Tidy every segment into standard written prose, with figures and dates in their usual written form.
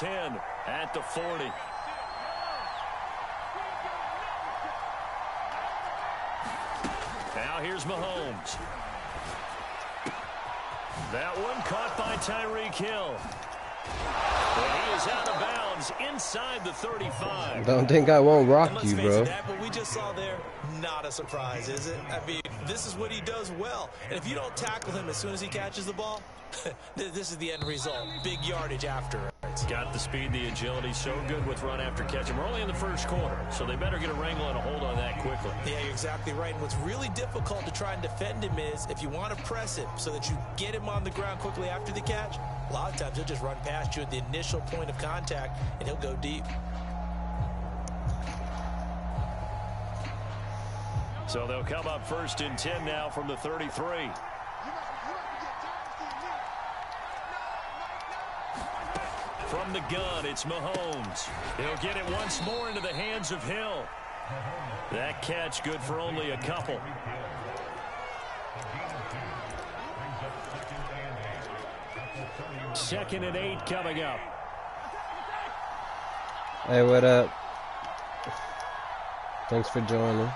10 at the 40. Now here's Mahomes. That one caught by Tyreek Hill. And he is out of bounds inside the 35. Don't think I won't rock you, bro. That, what we just saw there, not a surprise, is it? I mean, this is what he does well. And if you don't tackle him as soon as he catches the ball, this is the end result. Big yardage after it. It's got the speed, the agility, so good with run after catch. And we're only in the first quarter, so they better get a wrangle and a hold on that quickly. Yeah, you're exactly right. And what's really difficult to try and defend him is if you want to press him so that you get him on the ground quickly after the catch, a lot of times he'll just run past you at the initial point of contact, and he'll go deep. So they'll come up 1st and 10 now from the 33. From the gun, it's Mahomes. He'll get it once more into the hands of Hill. That catch good for only a couple. Second and 8 coming up. Hey, what up? Thanks for joining.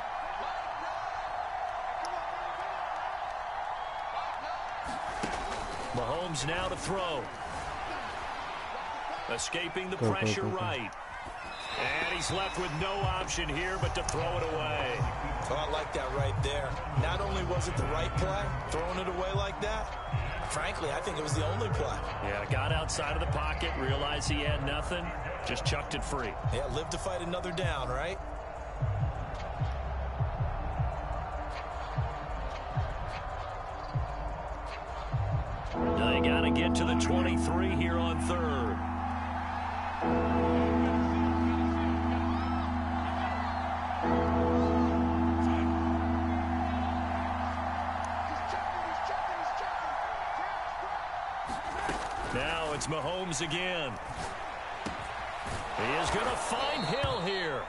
Mahomes now to throw. Escaping the pressure right. And he's left with no option here but to throw it away. Oh, I like that right there. Not only was it the right play, throwing it away like that, frankly, I think it was the only play. Yeah, got outside of the pocket, realized he had nothing, just chucked it free. Yeah, live to fight another down, right? They got to get to the 23 here on 3rd. Now it's Mahomes again. He is going to find Hill here.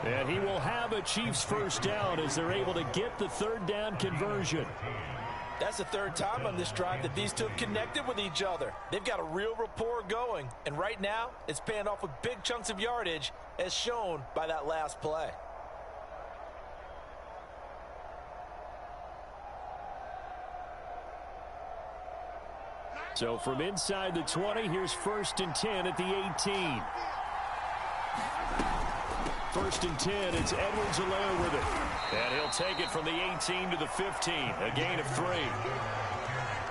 And he will have a Chiefs first down as they're able to get the 3rd down conversion. That's the 3rd time on this drive that these two have connected with each other. They've got a real rapport going. And right now, it's paying off with big chunks of yardage as shown by that last play. So from inside the 20, here's 1st and 10 at the 18. 1st and 10, it's Edwards-Helaire with it. And he'll take it from the 18 to the 15, a gain of 3.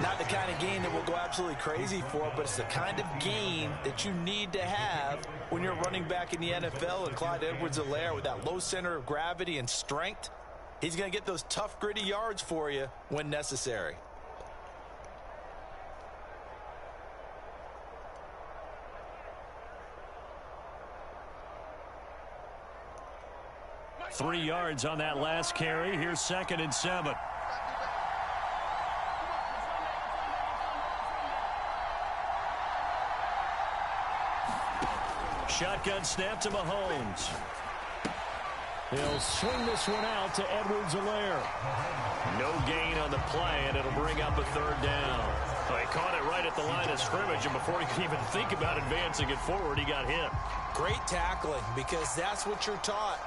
Not the kind of gain that we'll go absolutely crazy for, but it's the kind of gain that you need to have when you're running back in the NFL. And Clyde Edwards-Helaire, with that low center of gravity and strength, he's going to get those tough, gritty yards for you when necessary. Three yards on that last carry. Here's 2nd and 7. Shotgun snap to Mahomes. He'll swing this one out to Edwards-Helaire. No gain on the play, and it'll bring up a 3rd down. He caught it right at the line of scrimmage, and before he could even think about advancing it forward, he got hit. Great tackling, because that's what you're taught.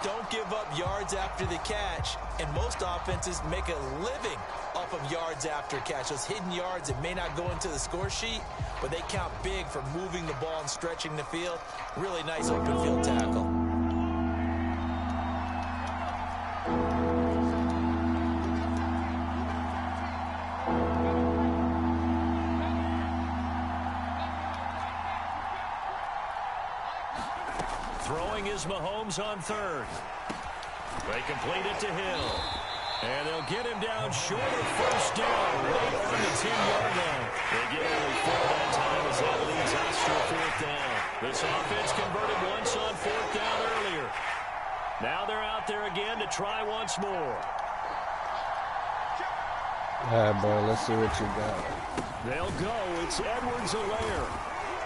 Don't give up yards after the catch, and most offenses make a living off of yards after catch. Those hidden yards that may not go into the score sheet, but they count big for moving the ball and stretching the field. Really nice open field tackle. Throwing is Mahomes on 3rd. They complete it to Hill. And they'll get him down short of 1st down, right on the 10-yard line. They get only 4 that time as that leads us to a 4th down. This offense converted once on 4th down earlier. Now they're out there again to try once more. All right, boy, let's see what you got. They'll go. It's Edwards-Helaire.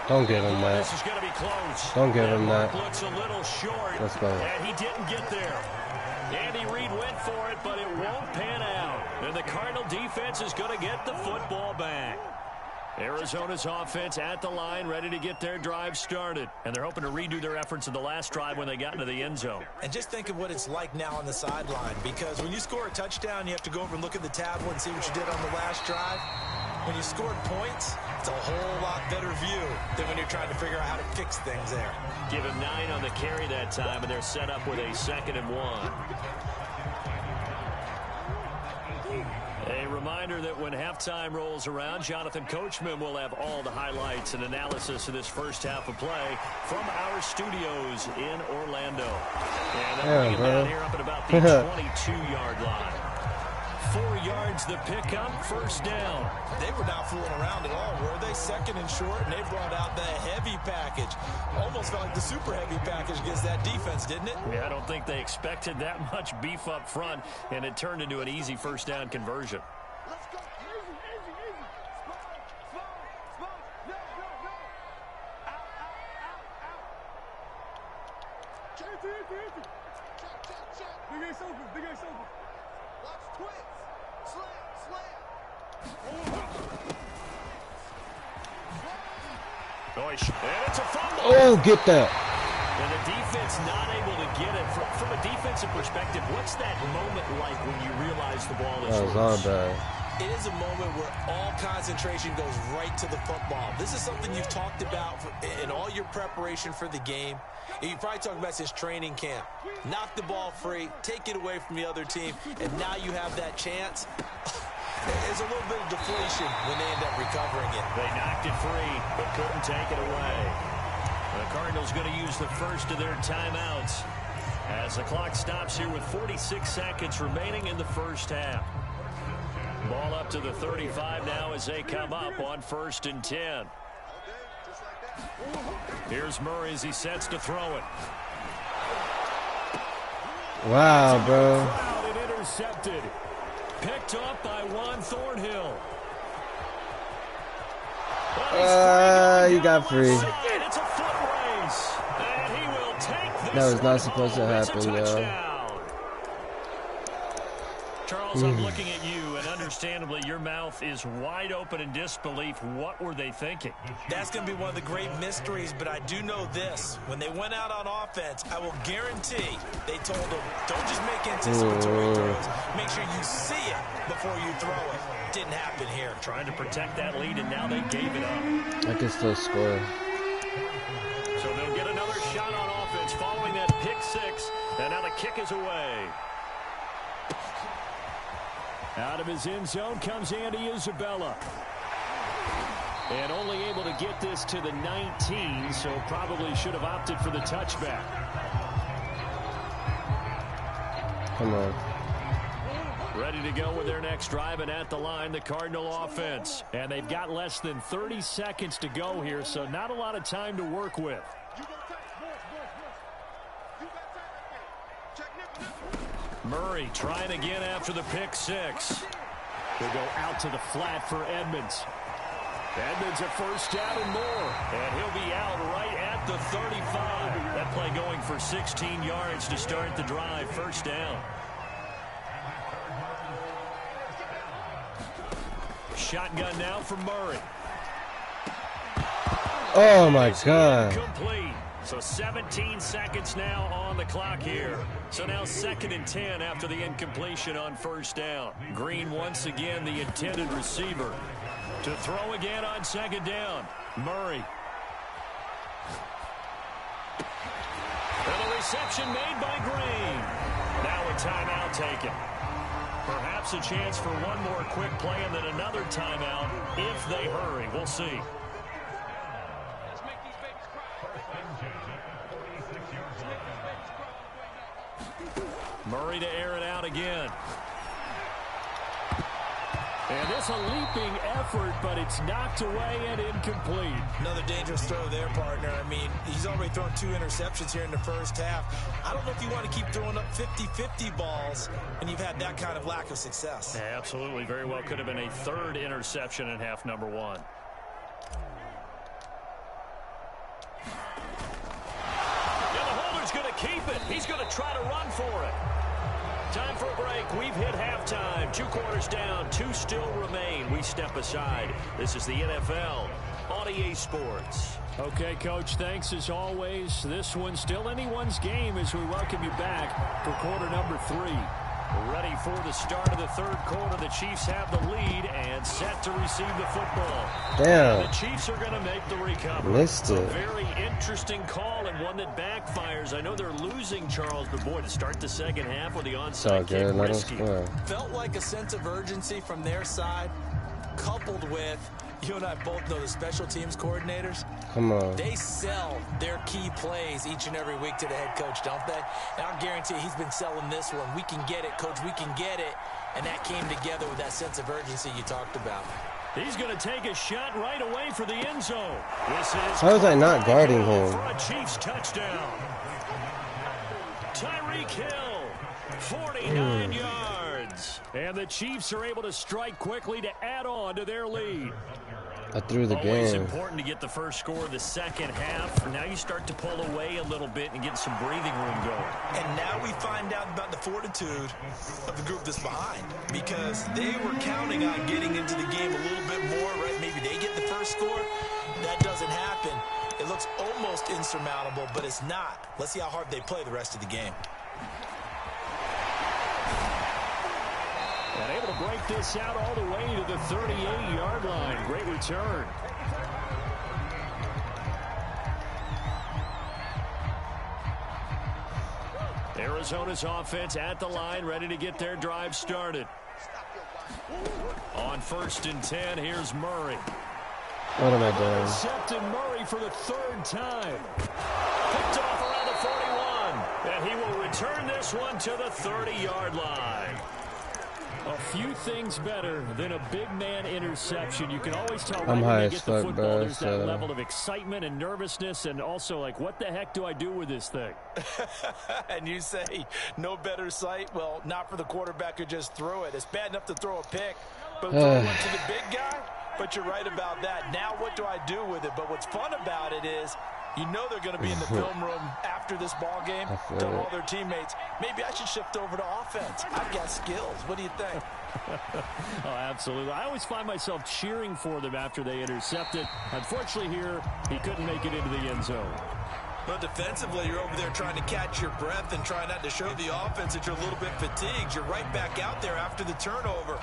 Don't give him that. This is going to be close. Don't give him that. Looks a little short. Let's go. And he didn't get there. Andy Reid went for it, but it won't pan out. And the Cardinal defense is going to get the football back. Arizona's offense at the line, ready to get their drive started. And they're hoping to redo their efforts in the last drive when they got into the end zone. And just think of what it's like now on the sideline, because when you score a touchdown, you have to go over and look at the tablet and see what you did on the last drive. When you scored points, it's a whole lot better view than when you're trying to figure out how to fix things there. Give him 9 on the carry that time, and they're set up with a 2nd and 1. A reminder that when halftime rolls around, Jonathan Coachman will have all the highlights and analysis of this first half of play from our studios in Orlando. And they'll bring it down here up at about the 22-yard line. 4 yards the pickup, 1st down. They were not fooling around at all, were they? 2nd and short, and they brought out the heavy package. Almost felt like the super heavy package against that defense, didn't it? Yeah, I don't think they expected that much beef up front, and it turned into an easy 1st down conversion. Let's go. Easy, easy, easy. Slow. No. Out. Easy. Check. Big ace open. Watch twist. Slam. And it's a fumble. Oh, get that. And the defense not able to get it. From a defensive perspective, what's that moment like when you realize the ball is That was all loose? bad. It is a moment where all concentration goes right to the football. This is something you've talked about in all your preparation for the game. You probably talked about since training camp. Knock the ball free, take it away from the other team, and now you have that chance. There's a little bit of deflation when they end up recovering it. They knocked it free, but couldn't take it away. The Cardinals going to use the first of their timeouts as the clock stops here with 46 seconds remaining in the first half. Ball up to the 35 now as they come up on 1st and 10. Here's Murray as he sets to throw it. Wow, bro. Crowd and intercepted. Picked up by Juan Thornhill. He got free. It's a foot race. And he will take this. That was not supposed to It's a happen, yo. touchdown. Charles, I'm looking at you, and understandably, your mouth is wide open in disbelief. What were they thinking? That's going to be one of the great mysteries, but I do know this. When they went out on offense, I will guarantee they told them, don't just make anticipatory throws. Make sure you see it before you throw it. Didn't happen here. Trying to protect that lead, and now they gave it up. I can still score. So they'll get another shot on offense following that pick 6, and now the kick is away. Out of his end zone comes Andy Isabella. And only able to get this to the 19, so probably should have opted for the touchback. Come on. Ready to go with their next drive, and at the line, the Cardinal offense. And they've got less than 30 seconds to go here, so not a lot of time to work with. Murray trying again after the pick 6. They'll go out to the flat for Edmonds. Edmonds a 1st down and more. And he'll be out right at the 35. That play going for 16 yards to start the drive. 1st down. Shotgun now for Murray. Oh, my God. Complete. So 17 seconds now on the clock here. So now 2nd and 10 after the incompletion on 1st down. Green once again the intended receiver. To throw again on 2nd down. Murray. And the reception made by Green. Now a timeout taken. Perhaps a chance for one more quick play and then another timeout if they hurry. We'll see. Murray to air it out again. And this a leaping effort, but it's knocked away and incomplete. Another dangerous throw there, partner. I mean, he's already thrown 2 interceptions here in the first half. I don't know if you want to keep throwing up 50-50 balls when you've had that kind of lack of success. Yeah, absolutely. Very well could have been a 3rd interception in half number 1. Yeah, the holder's going to keep it. He's going to try to run for it. Time for a break. We've hit halftime. 2 quarters down. 2 still remain. We step aside. This is the NFL on EA Sports. Okay, Coach, thanks as always. This one's still anyone's game as we welcome you back for quarter number 3. We're ready for the start of the 3rd quarter. The Chiefs have the lead and set to receive the football. Damn. The Chiefs are going to make the recovery. Missed it. A very interesting call and one that backfires. I know they're losing, Charles, but boy, to start the second half with the It's all onside good. kick, Let them risky. score. Felt like a sense of urgency from their side, coupled with, you and I both know the special teams coordinators. Come on. They sell their key plays each and every week to the head coach, don't they? And I'll guarantee you he's been selling this one. We can get it, coach. We can get it. And that came together with that sense of urgency you talked about. He's going to take a shot right away for the end zone. This is How was I not guarding him? for a Chiefs touchdown. Tyreek Hill, 49 yards. And the Chiefs are able to strike quickly to add on to their lead. I threw the Always game. important to get the first score of the second half. Now you start to pull away a little bit and get some breathing room going. And now we find out about the fortitude of the group that's behind, because they were counting on getting into the game a little bit more, right? Maybe they get the first score. That doesn't happen. It looks almost insurmountable, but it's not. Let's see how hard they play the rest of the game. And able to break this out all the way to the 38-yard line. Great return. Arizona's offense at the line, ready to get their drive started. On 1st and 10, here's Murray. What am I doing? Intercepted Murray for the 3rd time. Picked off around the 41. And he will return this one to the 30-yard line. A few things better than a big man interception. You can always tell right I'm when high they as get the fuck, football, bro, there's that so- level of excitement and nervousness, and also like, what the heck do I do with this thing? And you say no better sight? Well, not for the quarterback who just threw it. It's bad enough to throw a pick, but throw one to the big guy? But you're right about that. Now what do I do with it? But what's fun about it is you know they're going to be in the film room after this ball game, telling all their teammates, maybe I should shift over to offense. I've got skills. What do you think? Oh, absolutely. I always find myself cheering for them after they intercept it. Unfortunately here, he couldn't make it into the end zone. But defensively, you're over there trying to catch your breath and try not to show the offense that you're a little bit fatigued. You're right back out there after the turnover.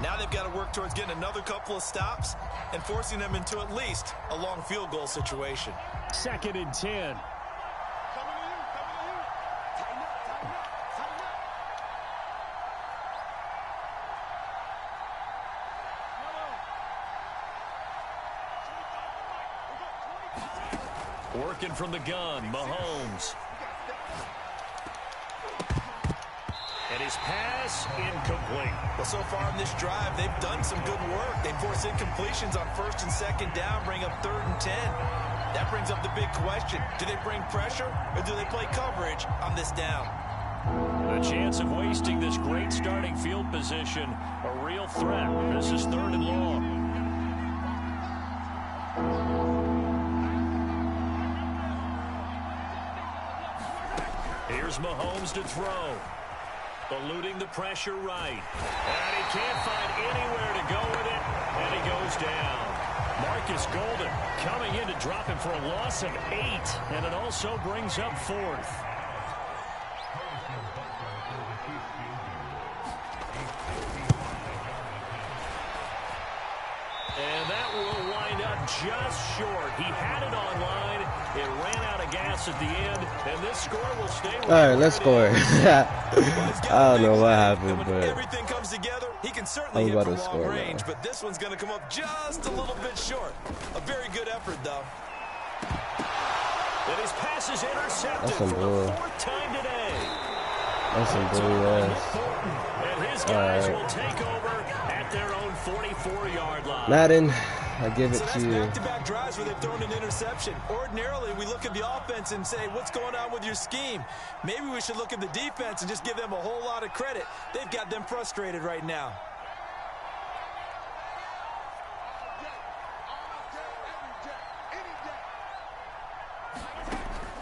Now they've got to work towards getting another couple of stops and forcing them into at least a long field goal situation. 2nd and 10. Coming to you. Coming to you. Tighten up, tighten up, tighten up. Working from the gun, Mahomes. And his pass incomplete. Well, so far in this drive, they've done some good work. They force incompletions on 1st and 2nd down, bring up 3rd and 10. That brings up the big question. Do they bring pressure or do they play coverage on this down? The chance of wasting this great starting field position, a real threat. This is 3rd and long. Here's Mahomes to throw. Eluding the pressure right. And he can't find anywhere to go with it. And he goes down. Marcus Golden coming in to drop him for a loss of 8. And it also brings up 4th. And that will wind up just short. He had it online. It ran out of gas at the end. And this score will stay with All right, let's score. I don't know what happened, when but everything comes together, he can certainly I'm hit about from to long score range, now. but this one's going to come up just a little bit short. A very good effort, though. And his pass is intercepted That's some for bull. the 4th time today. that's some blue ass. And his guys All right. will take over at their own 44-yard line. Madden, I give it So to that's you. back-to-back drives where they've thrown an interception. Ordinarily, we look at the offense and say, what's going on with your scheme? Maybe we should look at the defense and just give them a whole lot of credit. They've got them frustrated right now.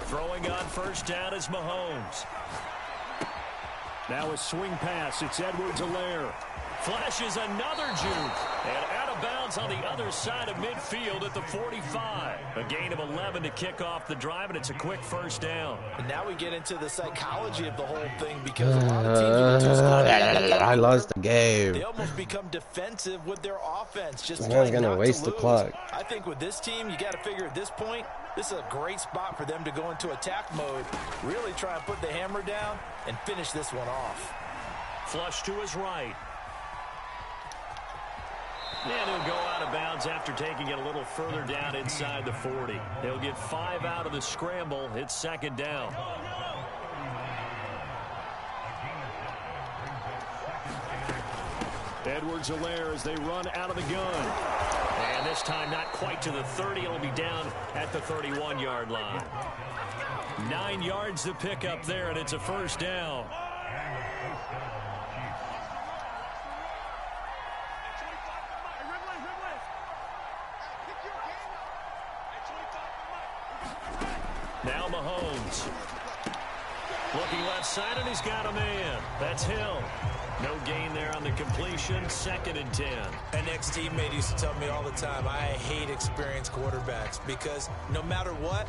Throwing on 1st down is Mahomes. Now a swing pass. It's Edwards-Helaire. Flashes another juke. And out of bounds on the other side of midfield at the 45. A gain of 11 to kick off the drive, and it's a quick first down. And now we get into the psychology of the whole thing because a lot of teams I lost the game. they almost become defensive with their offense. Just I was gonna not waste to the lose. clock. I think with this team, you got to figure at this point, this is a great spot for them to go into attack mode, really try and put the hammer down and finish this one off. Flush to his right. And he'll go out of bounds after taking it a little further down inside the 40. He'll get 5 out of the scramble. It's second down. Edwards-Helaire as they run out of the gun. And this time not quite to the 30. It'll be down at the 31-yard line. 9 yards to pick up there, and it's a first down. Now Mahomes. Looking left side, and he's got a man. That's Hill. No gain there on the completion. 2nd and 10. An ex-teammate used to tell me all the time, I hate experienced quarterbacks because no matter what,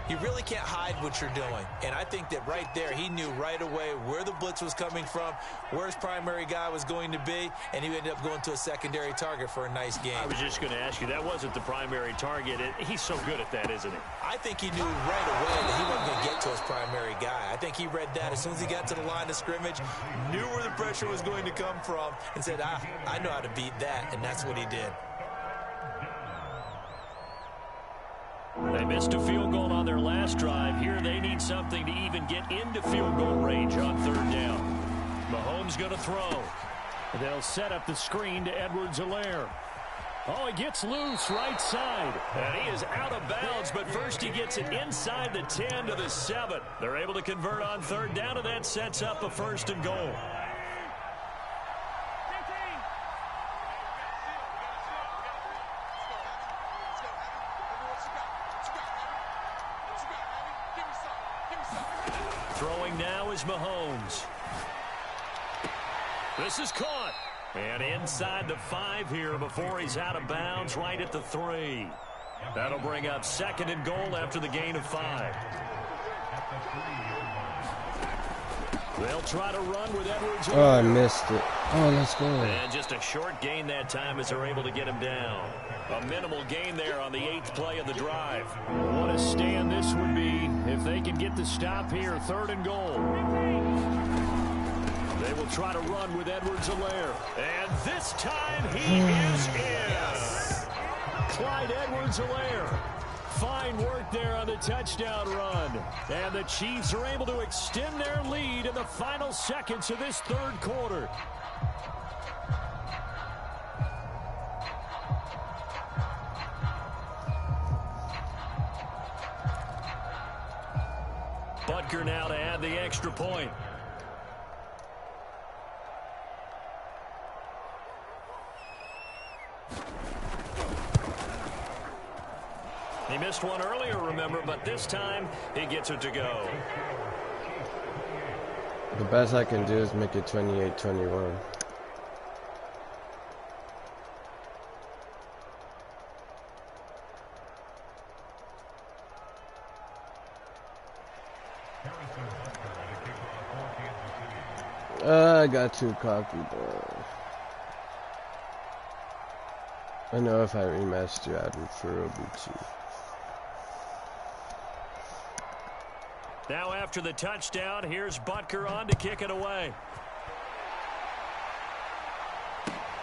you really can't hide what you're doing. And I think that right there, he knew right away where the blitz was coming from, where his primary guy was going to be, and he ended up going to a secondary target for a nice game. I was just going to ask you, that wasn't the primary target. He's so good at that, isn't he? I think he knew right away that he wasn't going to get to his primary guy. I think he read that as soon as he got to the line of scrimmage, knew where the pressure was going to come from, and said, I know how to beat that, and that's what he did. They missed a field goal on their last drive. Here they need something to even get into field goal range on 3rd down. Mahomes going to throw. They'll set up the screen to Edwards-Helaire. Oh, he gets loose right side. And he is out of bounds, but first he gets it inside the 10 to the 7. They're able to convert on 3rd down, and that sets up a 1st and goal. Throwing now is Mahomes. This is caught. And inside the 5 here before he's out of bounds, right at the 3. That'll bring up 2nd and goal after the gain of 5. They'll try to run with Edwards. Oh, I missed it. Oh, let's go. And just a short gain that time as they're able to get him down. A minimal gain there on the 8th play of the drive. What a stand this would be if they can get the stop here. 3rd and goal. They will try to run with Edwards-Helaire. And this time he is in. Yes. Clyde Edwards-Helaire. Fine work there on the touchdown run. And the Chiefs are able to extend their lead in the final seconds of this 3rd quarter. Butker now to add the extra point. He missed one earlier, remember, but this time he gets it to go. The best I can do is make it 28-21. I got too cocky, bro. I know if I rematched you, I'd refer beat you. Now after the touchdown, here's Butker on to kick it away.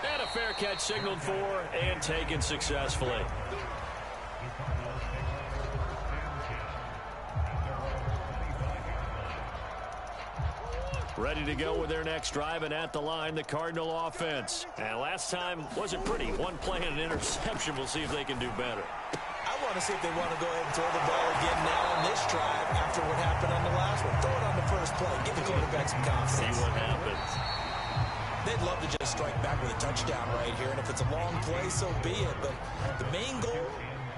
And a fair catch signaled for and taken successfully. Ready to go with their next drive, and at the line, the Cardinal offense. And last time wasn't pretty. One play and an interception. We'll see if they can do better. I want to see if they want to go ahead and throw the ball again now on this drive after what happened on the last one. Throw it on the first play. Give the quarterback some confidence. See what happens. They'd love to just strike back with a touchdown right here, and if it's a long play, so be it. But the main goal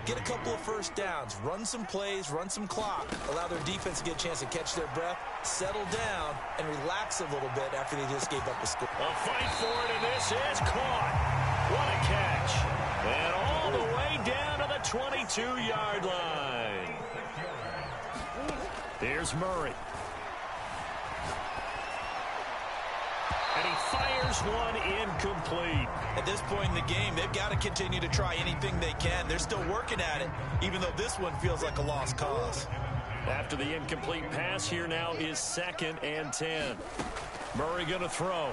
get a couple of first downs, run some plays, run some clock, allow their defense to get a chance to catch their breath, settle down, and relax a little bit after they just gave up a score. A fight for it, and this is caught. What a catch. And all the way down to the 22-yard line. Here's Murray. And he fires one incomplete. At this point in the game, they've got to continue to try anything they can. They're still working at it, even though this one feels like a lost cause. After the incomplete pass, here now is 2nd and 10. Murray going to throw.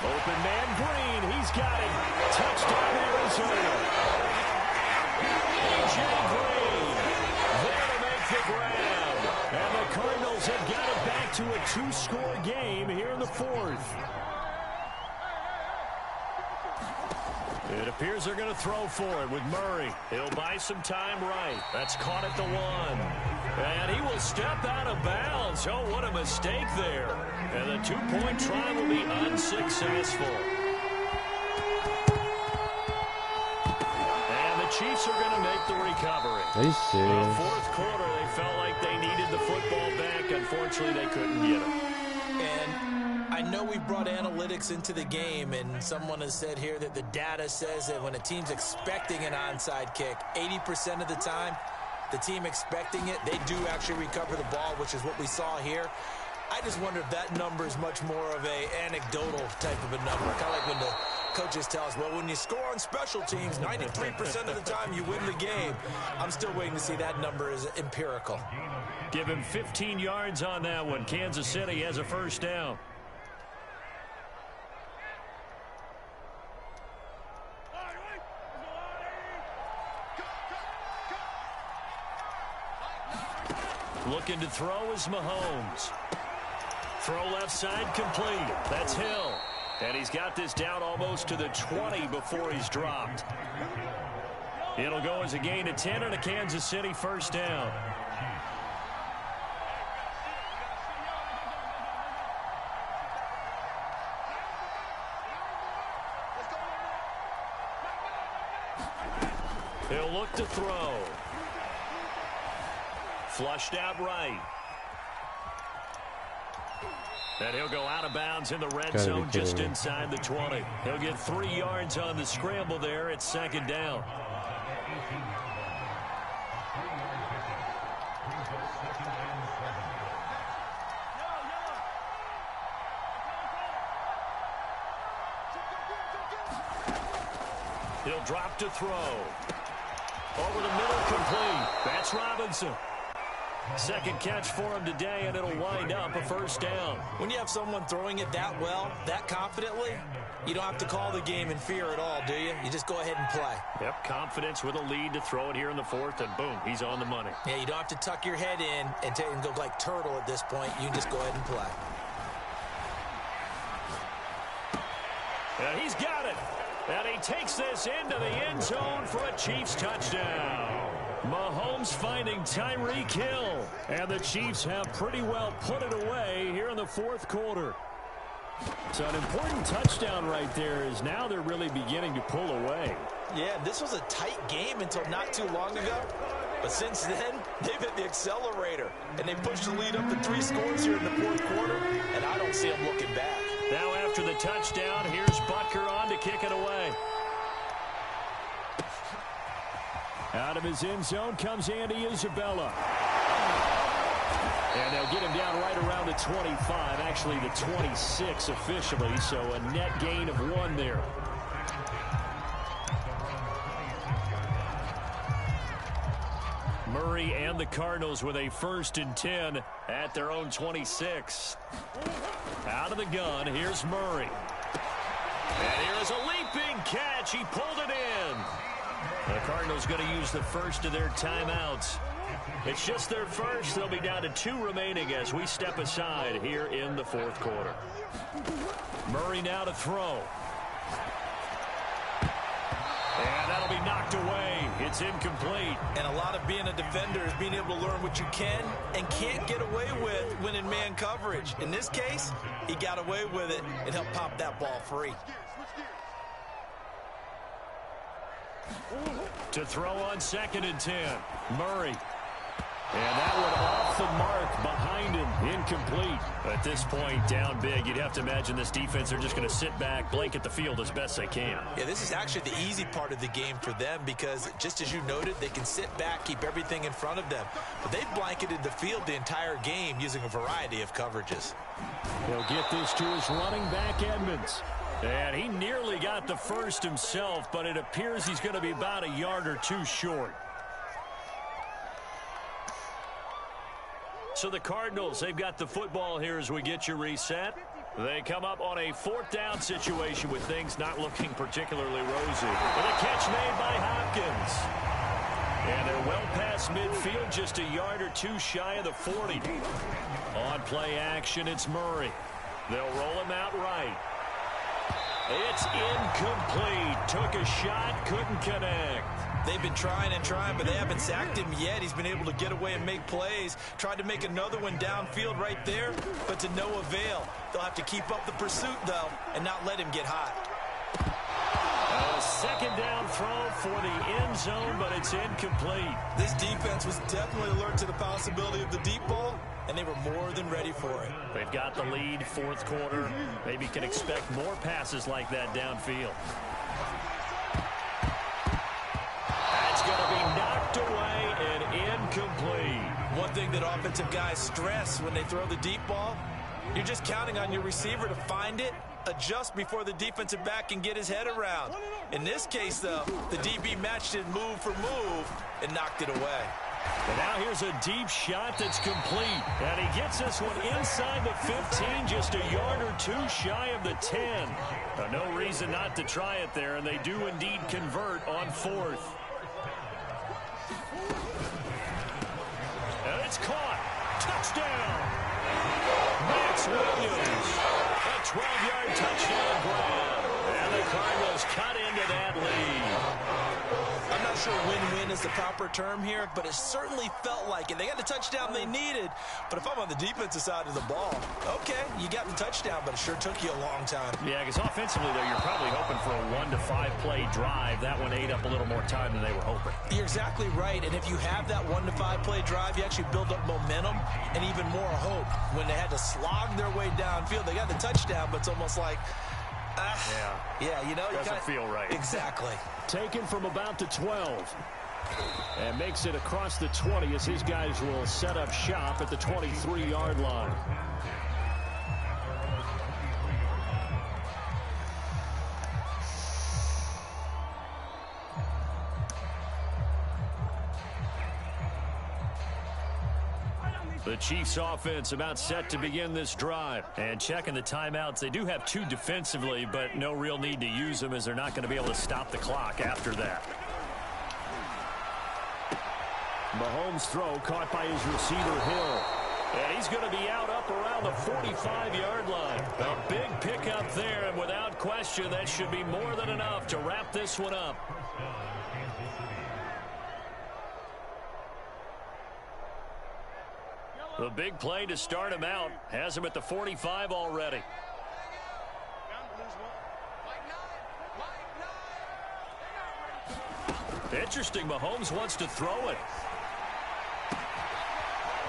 Open man Green. He's got it. Touchdown Arizona. A.J. Green there to make the grab. And the Cardinals have got it back to a 2-score game here in the 4th. It appears they're going to throw for it with Murray. He'll buy some time right. That's caught at the 1. And he will step out of bounds. Oh, what a mistake there. And the 2-point try will be unsuccessful. And the Chiefs are going to make the recovery. Are you serious? The 4th quarter, they felt like they needed the football back. Unfortunately, they couldn't get it. And I know we brought analytics into the game, and someone has said here that the data says that when a team's expecting an onside kick, 80% of the time, the team expecting it, they do actually recover the ball, which is what we saw here. I just wonder if that number is much more of a anecdotal type of a number. Kind of like when the coaches tell us, well, when you score on special teams, 93% of the time you win the game. I'm still waiting to see that number is empirical. Give him 15 yards on that one. Kansas City has a first down. Looking to throw is Mahomes. Throw left side complete. That's Hill. And he's got this down almost to the 20 before he's dropped. It'll go as a gain of 10 and a Kansas City first down. He'll look to throw. Flushed out right. And he'll go out of bounds in the red zone just inside the 20. He'll get 3 yards on the scramble there. It's 2nd down. He'll drop to throw. Over the middle, complete. That's Robinson. 2nd catch for him today, and it'll wind up a first down. When you have someone throwing it that well, that confidently, you don't have to call the game in fear at all, do you? You just go ahead and play. Yep, confidence with a lead to throw it here in the 4th, and boom, he's on the money. Yeah, you don't have to tuck your head in and go like turtle at this point. You can just go ahead and play. And he's got it. And he takes this into the end zone for a Chiefs touchdown. Mahomes finding Tyreek Hill. And the Chiefs have pretty well put it away here in the 4th quarter. So an important touchdown right there is now they're really beginning to pull away. Yeah, this was a tight game until not too long ago. But since then, they've hit the accelerator. And they pushed the lead up to 3 scores here in the 4th quarter. And I don't see them looking back. Now after the touchdown, here's Butker on to kick it away. Out of his end zone comes Andy Isabella. And they'll get him down right around the 25, actually the 26 officially, so a net gain of 1 there. Murray and the Cardinals with a 1st and 10 at their own 26. Out of the gun, here's Murray. And here's a leaping catch. He pulled it in. The Cardinals going to use the first of their timeouts. It's just their first. They'll be down to 2 remaining as we step aside here in the 4th quarter. Murray now to throw. And that'll be knocked away. It's incomplete. And a lot of being a defender is being able to learn what you can and can't get away with when in man coverage. In this case, he got away with it and helped pop that ball free. To throw on 2nd and 10. Murray. And that one off the mark behind him. Incomplete. At this point, down big, you'd have to imagine this defense are just going to sit back, blanket the field as best they can. Yeah, this is actually the easy part of the game for them because, just as you noted, they can sit back, keep everything in front of them. But they've blanketed the field the entire game using a variety of coverages. He'll get this to his running back, Edmonds. And he nearly got the first himself, but it appears he's going to be about a yard or two short. So the Cardinals, they've got the football here as we get you reset. They come up on a 4th down situation with things not looking particularly rosy. With a catch made by Hopkins. And they're well past midfield, just a yard or two shy of the 40. On play action, it's Murray. They'll roll him out right. It's incomplete. Took a shot, couldn't connect. They've been trying and trying, but they haven't sacked him yet. He's been able to get away and make plays. Tried to make another one downfield right there, but to no avail. They'll have to keep up the pursuit, though, and not let him get hot. A 2nd down throw for the end zone, but it's incomplete. This defense was definitely alert to the possibility of the deep ball, and they were more than ready for it. They've got the lead, 4th quarter. Maybe can expect more passes like that downfield. That's going to be knocked away and incomplete. One thing that offensive guys stress when they throw the deep ball, you're just counting on your receiver to find it, adjust before the defensive back can get his head around. In this case, though, the DB matched it move for move and knocked it away. And now here's a deep shot that's complete. And he gets this one inside the 15, just a yard or two shy of the 10. No reason not to try it there, and they do indeed convert on 4th. And it's caught. Touchdown. Max Williams. A 12-yard touchdown grab. And the Cardinals cut into that lead. I'm not sure win-win is the proper term here, but it certainly felt like it. They got the touchdown they needed, but if I'm on the defensive side of the ball, okay, you got the touchdown, but it sure took you a long time. Yeah, because offensively, though, you're probably hoping for a 1 to 5 play drive. That one ate up a little more time than they were hoping. You're exactly right, and if you have that 1 to 5 play drive, you actually build up momentum and even more hope. When they had to slog their way downfield, they got the touchdown, but it's almost like, yeah, you know, doesn't feel right. Exactly. Taken from about the 12. And makes it across the 20 as his guys will set up shop at the 23-yard line. The Chiefs offense about set to begin this drive. And checking the timeouts, they do have 2 defensively, but no real need to use them as they're not going to be able to stop the clock after that. Mahomes' throw caught by his receiver, Hill. And he's going to be out up around the 45-yard line. A big pickup there, and without question, that should be more than enough to wrap this one up. The big play to start him out has him at the 45 already. Interesting, Mahomes wants to throw it.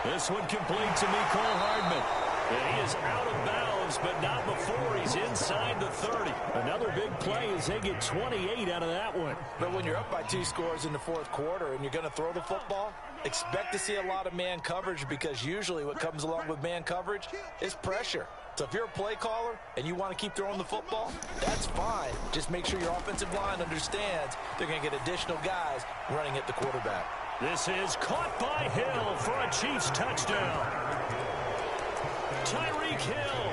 This one complete to Mecole Hardman. And he is out of bounds, but not before he's inside the 30. Another big play as they get 28 out of that one. But when you're up by 2 scores in the 4th quarter and you're going to throw the football, expect to see a lot of man coverage, because usually what comes along with man coverage is pressure. So if you're a play caller and you want to keep throwing the football, that's fine. Just make sure your offensive line understands they're going to get additional guys running at the quarterback. This is caught by Hill for a Chiefs touchdown. Tyreek Hill